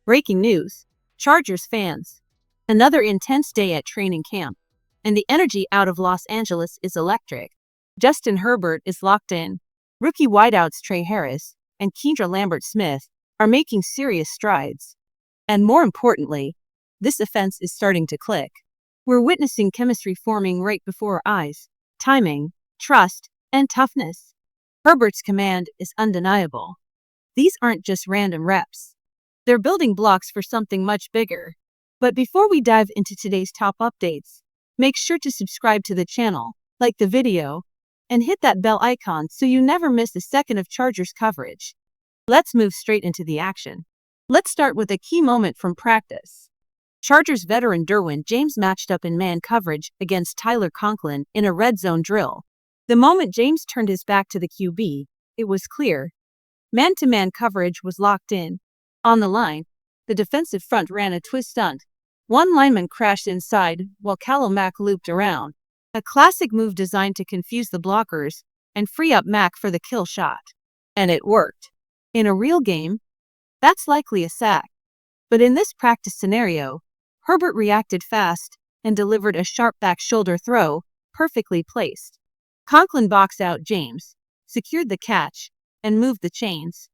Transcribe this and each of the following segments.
Breaking news. Chargers fans. Another intense day at training camp, and the energy out of Los Angeles is electric. Justin Herbert is locked in. Rookie wideouts Trey Harris and Kendra Lambert-Smith are making serious strides. And more importantly, this offense is starting to click. We're witnessing chemistry forming right before our eyes. Timing, trust, and toughness. Herbert's command is undeniable. These aren't just random reps. They're building blocks for something much bigger. But before we dive into today's top updates, make sure to subscribe to the channel, like the video, and hit that bell icon so you never miss a second of Chargers coverage. Let's move straight into the action. Let's start with a key moment from practice. Chargers veteran Derwin James matched up in man coverage against Tyler Conklin in a red zone drill. The moment James turned his back to the QB, it was clear. Man-to-man coverage was locked in. On the line, the defensive front ran a twist stunt. One lineman crashed inside while Khalil Mack looped around. A classic move designed to confuse the blockers and free up Mack for the kill shot. And it worked. In a real game, that's likely a sack. But in this practice scenario, Herbert reacted fast and delivered a sharp back shoulder throw, perfectly placed. Conklin boxed out James, secured the catch, and moved the chains.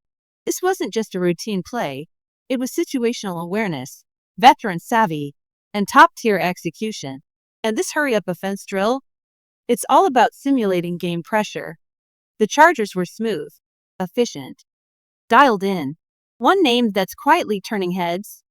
This wasn't just a routine play, it was situational awareness, veteran savvy, and top-tier execution. And this hurry-up offense drill? It's all about simulating game pressure. The Chargers were smooth, efficient, dialed in. One name that's quietly turning heads?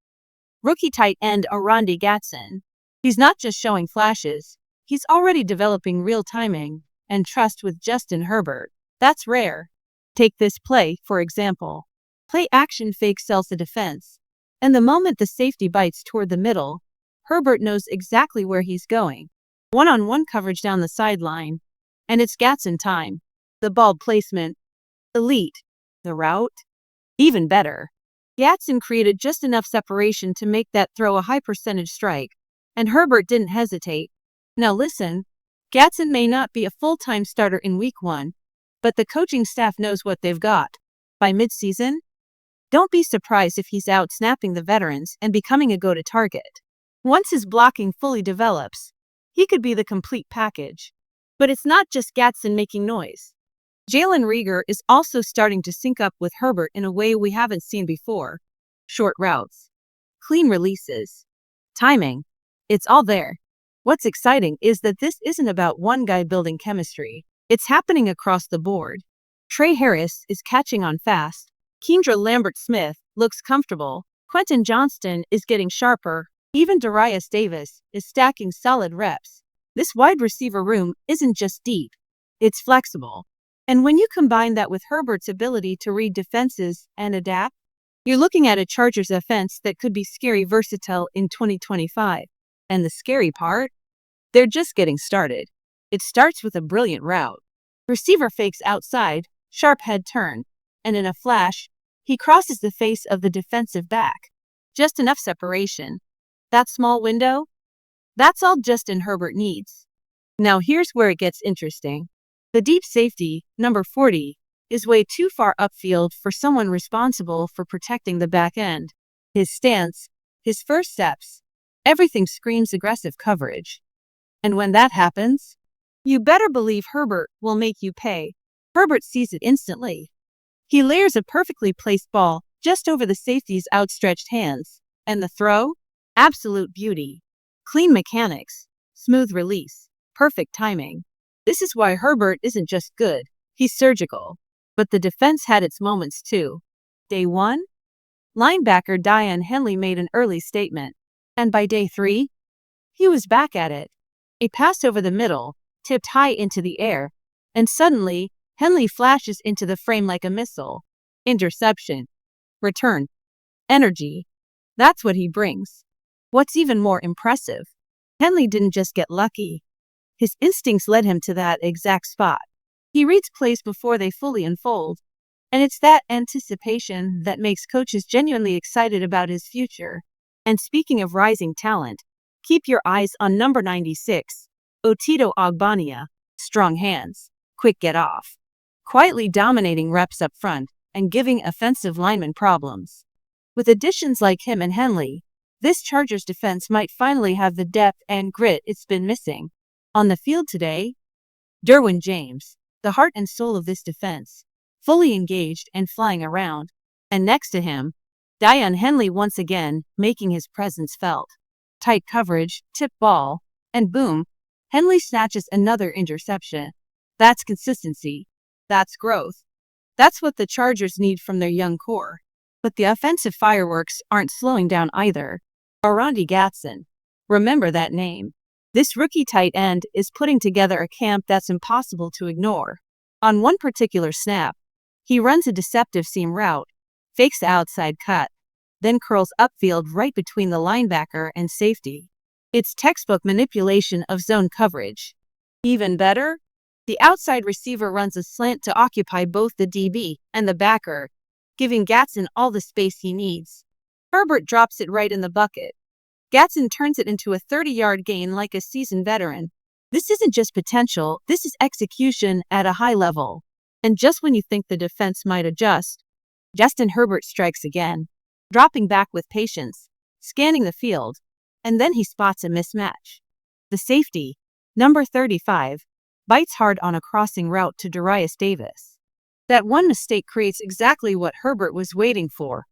Rookie tight end Arandi Gatson. He's not just showing flashes, he's already developing real timing and trust with Justin Herbert. That's rare. Take this play, for example. Play action fake sells the defense, and the moment the safety bites toward the middle, Herbert knows exactly where he's going. One-on-one coverage down the sideline, and it's Gatson time. The ball placement, elite. The route, even better. Gatson created just enough separation to make that throw a high-percentage strike, and Herbert didn't hesitate. Now listen, Gatson may not be a full-time starter in Week 1, but the coaching staff knows what they've got. By mid-season, don't be surprised if he's out snapping the veterans and becoming a go-to target. Once his blocking fully develops, he could be the complete package. But it's not just Gatson making noise. Jalen Reagor is also starting to sync up with Herbert in a way we haven't seen before. Short routes, clean releases, timing. It's all there. What's exciting is that this isn't about one guy building chemistry. It's happening across the board. Trey Harris is catching on fast. Kendra Lambert-Smith looks comfortable. Quentin Johnston is getting sharper. Even Darius Davis is stacking solid reps. This wide receiver room isn't just deep. It's flexible. And when you combine that with Herbert's ability to read defenses and adapt, you're looking at a Chargers offense that could be scary versatile in 2025. And the scary part? They're just getting started. It starts with a brilliant route. Receiver fakes outside, sharp head turn, and in a flash, he crosses the face of the defensive back. Just enough separation. That small window? That's all Justin Herbert needs. Now here's where it gets interesting. The deep safety, number 40, is way too far upfield for someone responsible for protecting the back end. His stance, his first steps, everything screams aggressive coverage. And when that happens, you better believe Herbert will make you pay. Herbert sees it instantly. He layers a perfectly placed ball just over the safety's outstretched hands. And the throw? Absolute beauty. Clean mechanics, smooth release, perfect timing. This is why Herbert isn't just good, he's surgical. But the defense had its moments too. Day 1, linebacker Dion Henley made an early statement. And by day 3, he was back at it. A pass over the middle, tipped high into the air, and suddenly, Henley flashes into the frame like a missile. Interception. Return. Energy. That's what he brings. What's even more impressive, Henley didn't just get lucky. His instincts led him to that exact spot. He reads plays before they fully unfold, and it's that anticipation that makes coaches genuinely excited about his future. And speaking of rising talent, keep your eyes on number 96, Otito Ogbonnia. Strong hands, quick get off, quietly dominating reps up front and giving offensive linemen problems. With additions like him and Henley, this Chargers defense might finally have the depth and grit it's been missing. On the field today, Derwin James, the heart and soul of this defense, fully engaged and flying around. And next to him, Deion Henley once again making his presence felt. Tight coverage, tip ball, and boom, Henley snatches another interception. That's consistency. That's growth. That's what the Chargers need from their young core. But the offensive fireworks aren't slowing down either. Arandi Gatson. Remember that name. This rookie tight end is putting together a camp that's impossible to ignore. On one particular snap, he runs a deceptive seam route, fakes the outside cut, then curls upfield right between the linebacker and safety. It's textbook manipulation of zone coverage. Even better, the outside receiver runs a slant to occupy both the DB and the backer, giving Gatson all the space he needs. Herbert drops it right in the bucket. Gatson turns it into a 30-yard gain like a seasoned veteran. This isn't just potential, this is execution at a high level. And just when you think the defense might adjust, Justin Herbert strikes again, dropping back with patience, scanning the field, and then he spots a mismatch. The safety, number 35, bites hard on a crossing route to Darius Davis. That one mistake creates exactly what Herbert was waiting for.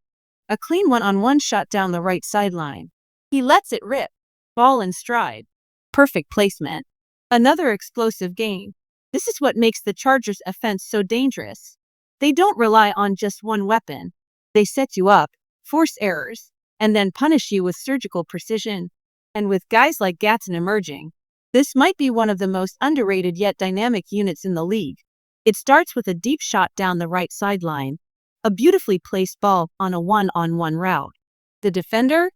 A clean one-on-one shot down the right sideline. He lets it rip, ball in stride. Perfect placement. Another explosive gain. This is what makes the Chargers' offense so dangerous. They don't rely on just one weapon. They set you up, force errors, and then punish you with surgical precision. And with guys like Gatson emerging, this might be one of the most underrated yet dynamic units in the league. It starts with a deep shot down the right sideline, a beautifully placed ball on a one-on-one route. The defender?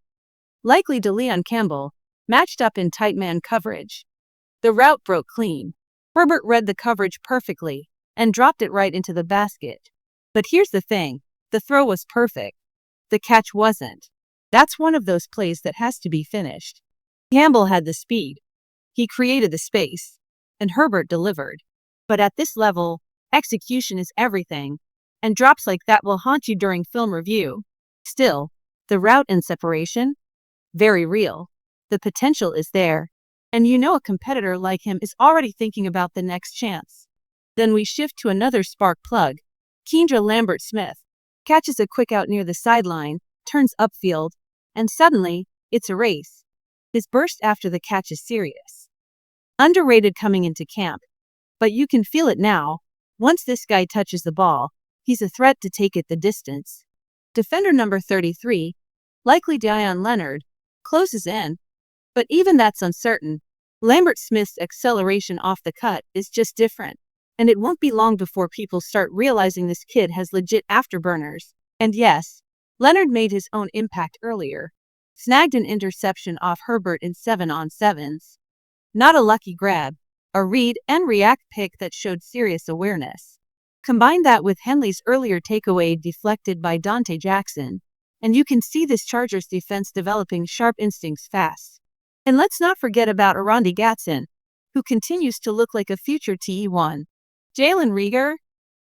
Likely DeLeon Campbell, matched up in tight man coverage. The route broke clean. Herbert read the coverage perfectly and dropped it right into the basket. But here's the thing, the throw was perfect. The catch wasn't. That's one of those plays that has to be finished. Campbell had the speed. He created the space. And Herbert delivered. But at this level, execution is everything. And drops like that will haunt you during film review. Still, the route and separation? Very real. The potential is there. And you know a competitor like him is already thinking about the next chance. Then we shift to another spark plug. Kendra Lambert-Smith catches a quick out near the sideline, turns upfield, and suddenly, it's a race. His burst after the catch is serious. Underrated coming into camp. But you can feel it now. Once this guy touches the ball, he's a threat to take it the distance. Defender number 33, likely Deion Leonard, closes in. But even that's uncertain. Lambert-Smith's acceleration off the cut is just different. And it won't be long before people start realizing this kid has legit afterburners. And yes, Leonard made his own impact earlier. Snagged an interception off Herbert in 7-on-7s. Not a lucky grab, a read and react pick that showed serious awareness. Combine that with Henley's earlier takeaway deflected by Dante Jackson, and you can see this Chargers defense developing sharp instincts fast. And let's not forget about Arandi Gatson, who continues to look like a future TE1. Jalen Reagor,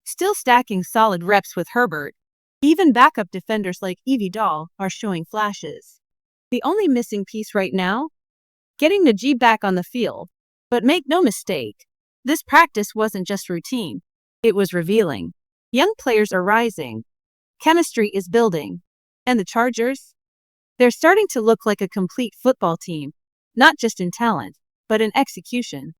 still stacking solid reps with Herbert. Even backup defenders like Evie Dahl are showing flashes. The only missing piece right now? Getting Najee back on the field. But make no mistake, this practice wasn't just routine. It was revealing. Young players are rising. Chemistry is building. And the Chargers? They're starting to look like a complete football team, not just in talent, but in execution.